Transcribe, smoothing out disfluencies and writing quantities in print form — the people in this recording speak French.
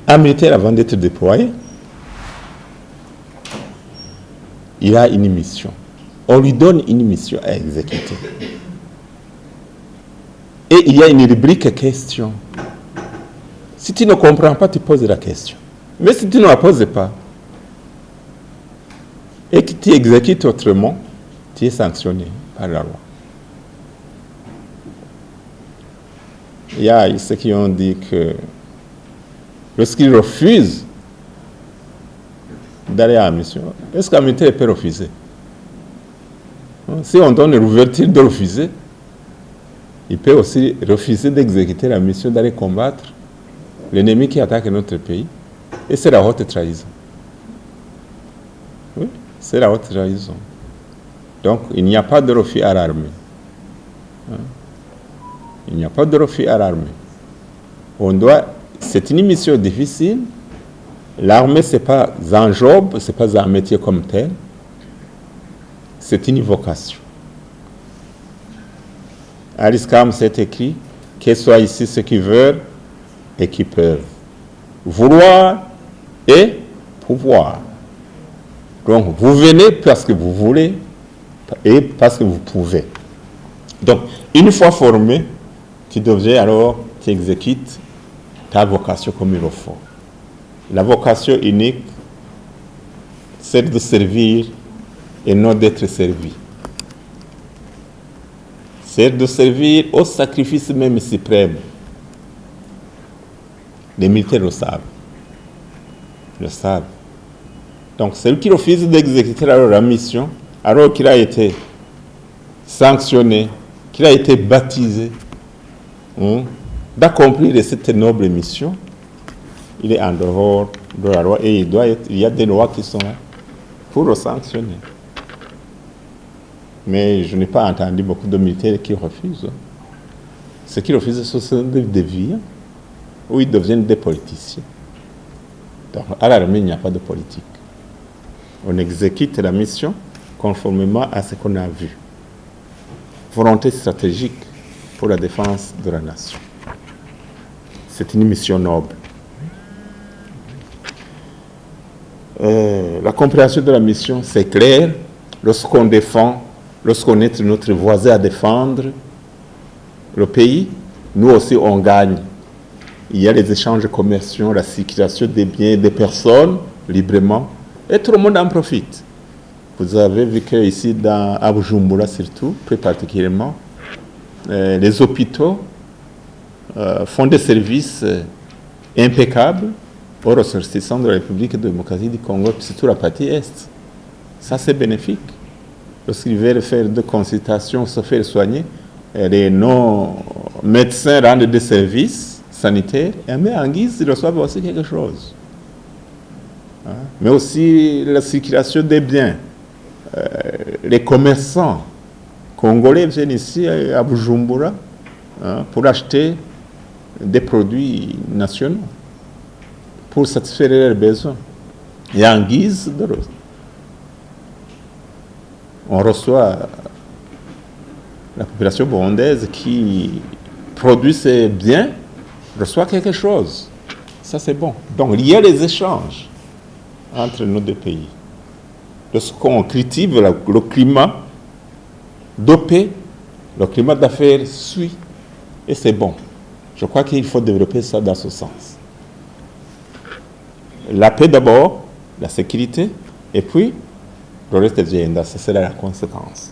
Un militaire, avant d'être déployé, il a une mission. On lui donne une mission à exécuter. Et il y a une rubrique question. Si tu ne comprends pas, tu poses la question. Mais si tu ne la poses pas, et que tu exécutes autrement, tu es sanctionné par la loi. Il y a ceux qui ont dit que lorsqu'ils refusent d'aller à la mission, est-ce qu'un militaire peut refuser? Si on donne l'ouverture de refuser, il peut aussi refuser d'exécuter la mission d'aller combattre l'ennemi qui attaque notre pays. Et c'est la haute trahison. Oui, c'est la haute trahison. Donc, il n'y a pas de refus à l'armée. Il n'y a pas de refus à l'armée. C'est une mission difficile. L'armée, ce n'est pas un job, ce n'est pas un métier comme tel. C'est une vocation. À l'ISCAM, c'est écrit qu'ils soient ici ceux qui veulent et qui peuvent. Vouloir et pouvoir. Donc, vous venez parce que vous voulez et parce que vous pouvez. Donc, une fois formé, tu devrais alors, tu exécutes ta vocation comme il le faut. La vocation unique, c'est de servir et non d'être servi. C'est de servir au sacrifice même suprême. Les militaires le savent. Le savent. Donc, celui qui refuse d'exécuter alors la mission, alors qu'il a été sanctionné, qu'il a été baptisé, d'accomplir cette noble mission, il est en dehors de la loi et il y a des lois qui sont là pour le sanctionner. Mais je n'ai pas entendu beaucoup de militaires qui refusent. Ceux qui refusent, ce sont des déviants ou ils deviennent des politiciens. Donc, à l'armée, il n'y a pas de politique. On exécute la mission conformément à ce qu'on a vu. Volonté stratégique pour la défense de la nation. C'est une mission noble. La compréhension de la mission, c'est clair. Lorsqu'on défend, lorsqu'on est notre voisin à défendre le pays, nous aussi on gagne. Il y a les échanges commerciaux, la circulation des biens et des personnes librement, et tout le monde en profite. Vous avez vu qu'ici, à Bujumbura surtout, plus particulièrement, les hôpitaux font des services impeccables aux ressortissants de la République démocratique du Congo, surtout la partie Est. Ça, c'est bénéfique. Lorsqu'ils veulent faire des consultations, se faire soigner, les non-médecins rendent des services sanitaires, mais en guise, ils reçoivent aussi quelque chose. Mais aussi la circulation des biens. Les commerçants congolais viennent ici à Bujumbura pour acheter des produits nationaux, pour satisfaire leurs besoins. Et en guise de on reçoit la population burundaise qui produit ses biens, reçoit quelque chose. Ça, c'est bon. Donc, il y a les échanges entre nos deux pays. Lorsqu'on cultive le climat de paix, le climat d'affaires suit, et c'est bon. Je crois qu'il faut développer ça dans ce sens. La paix d'abord, la sécurité, et puis le reste viendra, ça sera la conséquence.